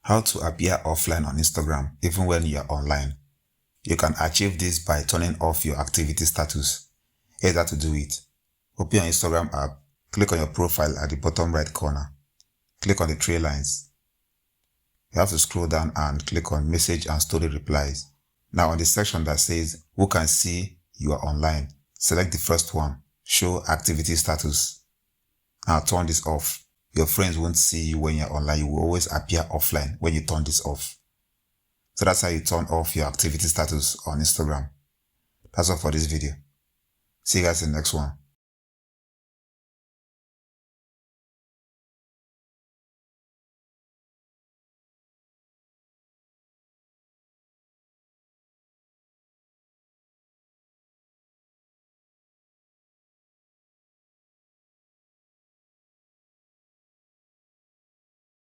How to appear offline on Instagram even when you are online. You can achieve this by turning off your activity status. Here's how to do it. Open your Instagram app, click on your profile at the bottom right corner. Click on the three lines. You have to scroll down and click on message and story replies. Now on the section that says who can see you are online, select the first one, show activity status. Now turn this off. Your friends won't see you when you're online. You will always appear offline when you turn this off. So that's how you turn off your activity status on Instagram. That's all for this video. See you guys in the next one.